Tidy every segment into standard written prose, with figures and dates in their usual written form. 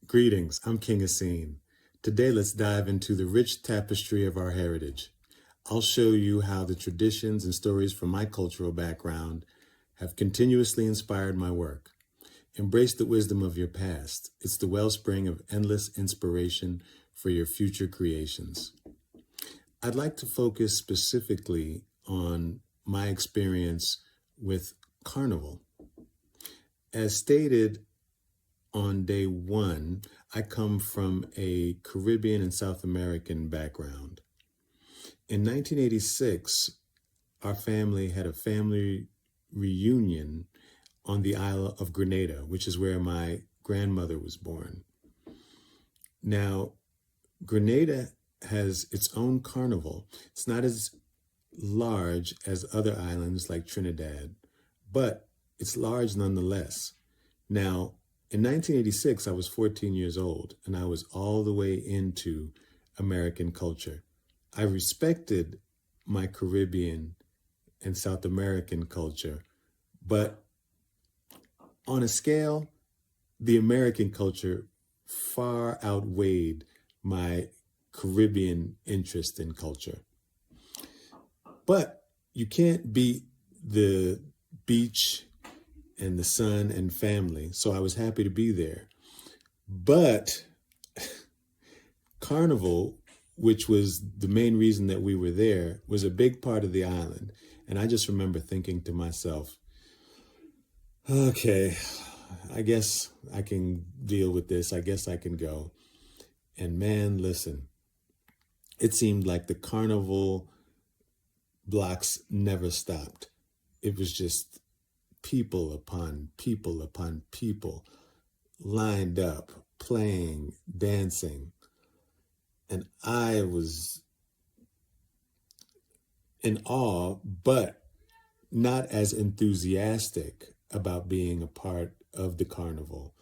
Greetings, I'm King Asin. Today let's dive into the rich tapestry of our heritage. I'll show you how the traditions and stories from my cultural background have continuously inspired my work. Embrace the wisdom of your past. It's the wellspring of endless inspiration for your future creations. I'd like to focus specifically on my experience with Carnival. As stated on day one, I come from a Caribbean and South American background. In 1986, our family had a family reunion on the Isle of Grenada, which is where my grandmother was born. Now, Grenada has its own carnival. It's not as large as other islands like Trinidad, but it's large nonetheless. Now, in 1986, I was 14 years old, and I was all the way into American culture. I respected my Caribbean and South American culture, but on a scale, the American culture far outweighed my Caribbean interest in culture. But you can't beat the beach and the sun and family, so I was happy to be there. But Carnival, which was the main reason that we were there, was a big part of the island. And I just remember thinking to myself, okay, I guess I can deal with this. I guess I can go. And man, listen, it seemed like the Carnival blocks never stopped. It was just people upon people upon people lined up, playing, dancing. And I was in awe, but not as enthusiastic about being a part of the carnival.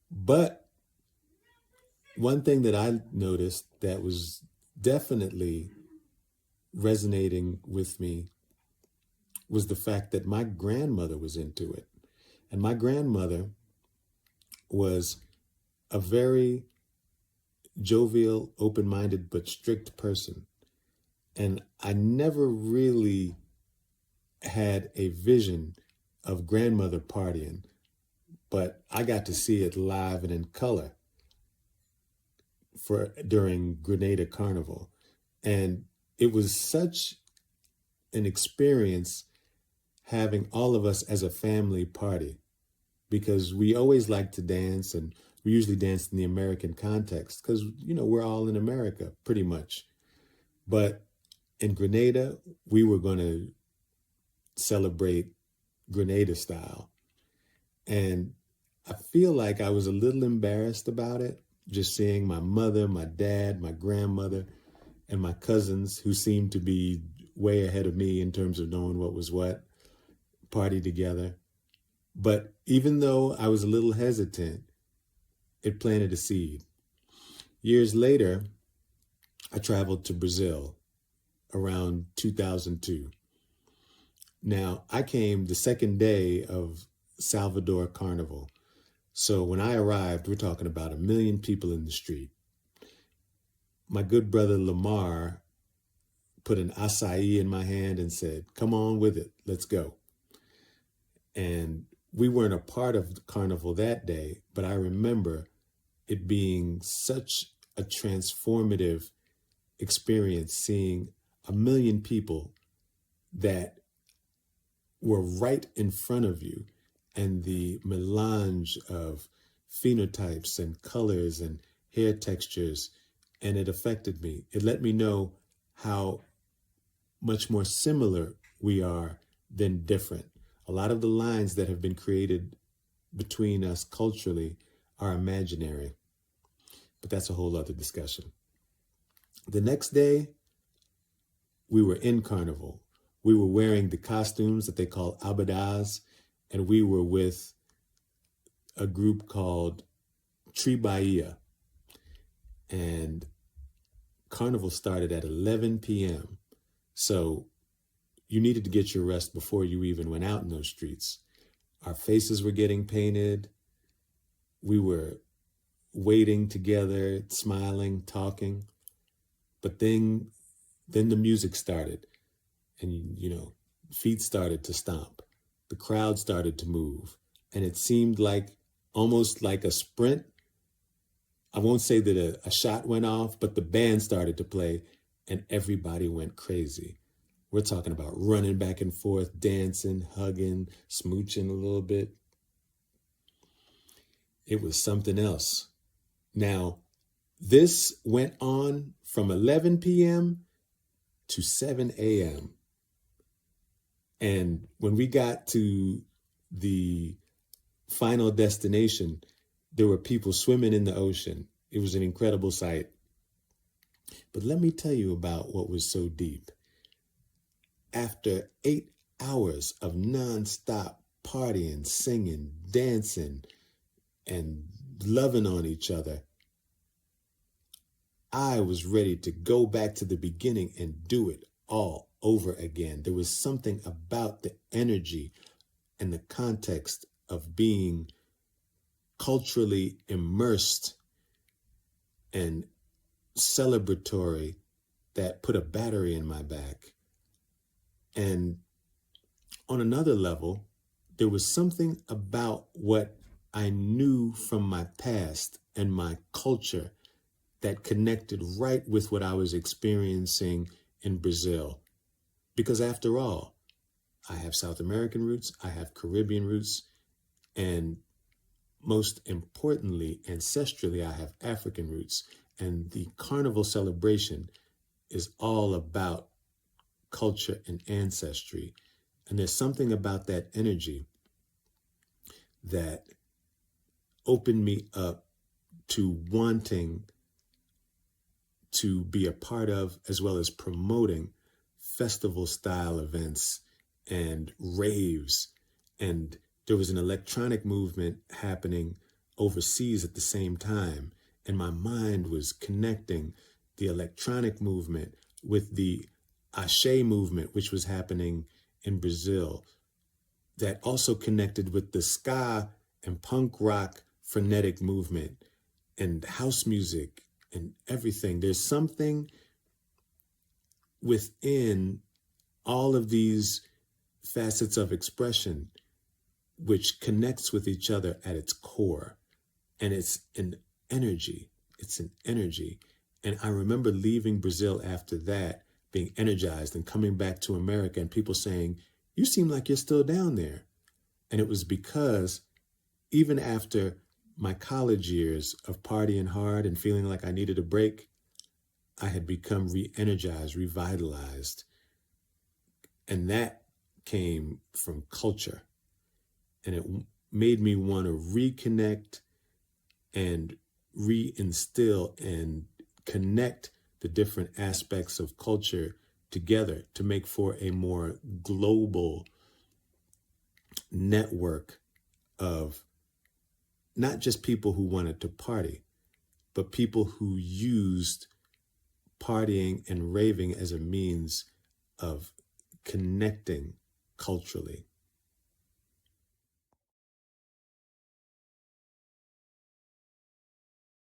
But one thing that I noticed that was definitely resonating with me was the fact that my grandmother was into it. And my grandmother was a very jovial, open-minded, but strict person. And I never really had a vision of grandmother partying, but I got to see it live and in color during Grenada Carnival. And it was such an experience having all of us as a family party, because we always like to dance, and we usually dance in the American context because, we're all in America pretty much. But in Grenada, we were going to celebrate Grenada style. And I feel like I was a little embarrassed about it, just seeing my mother, my dad, my grandmother, and my cousins, who seemed to be way ahead of me in terms of knowing what was what, party together. But even though I was a little hesitant, it planted a seed. Years later, I traveled to Brazil around 2002. Now, I came the second day of Salvador Carnival. So when I arrived, we're talking about 1 million people in the street. My good brother Lamar put an acai in my hand and said, "Come on with it, let's go." And we weren't a part of the carnival that day, but I remember it being such a transformative experience, seeing 1 million people that were right in front of you, and the melange of phenotypes and colors and hair textures, and it affected me. It let me know how much more similar we are than different. A lot of the lines that have been created between us culturally are imaginary, but that's a whole other discussion. The next day, we were in Carnival. We were wearing the costumes that they call abadas, and we were with a group called Tri Bahia. And Carnival started at 11 p.m. So you needed to get your rest before you even went out in those streets. Our faces were getting painted. We were waiting together, smiling, talking. But then the music started, and feet started to stomp. The crowd started to move, and it seemed like almost like a sprint. I won't say that a shot went off, but the band started to play, and everybody went crazy. We're talking about running back and forth, dancing, hugging, smooching a little bit. It was something else. Now, this went on from 11 p.m. to 7 a.m. And when we got to the final destination, there were people swimming in the ocean. It was an incredible sight. But let me tell you about what was so deep. After 8 hours of nonstop partying, singing, dancing, and loving on each other, I was ready to go back to the beginning and do it all over again. There was something about the energy and the context of being culturally immersed and celebratory that put a battery in my back. And on another level, there was something about what I knew from my past and my culture that connected right with what I was experiencing in Brazil. Because after all, I have South American roots, I have Caribbean roots, and most importantly, ancestrally, I have African roots. And the carnival celebration is all about culture and ancestry. And there's something about that energy that opened me up to wanting to be a part of, as well as promoting festival style events and raves. And there was an electronic movement happening overseas at the same time. And my mind was connecting the electronic movement with the Ashe movement, which was happening in Brazil, that also connected with the ska and punk rock frenetic movement and house music and everything. There's something within all of these facets of expression which connects with each other at its core. And it's an energy. It's an energy. And I remember leaving Brazil after that, being energized and coming back to America, and people saying, "You seem like you're still down there." And it was because even after my college years of partying hard and feeling like I needed a break, I had become re-energized, revitalized. And that came from culture. And it made me want to reconnect and reinstill and connect the different aspects of culture together to make for a more global network of not just people who wanted to party, but people who used partying and raving as a means of connecting culturally.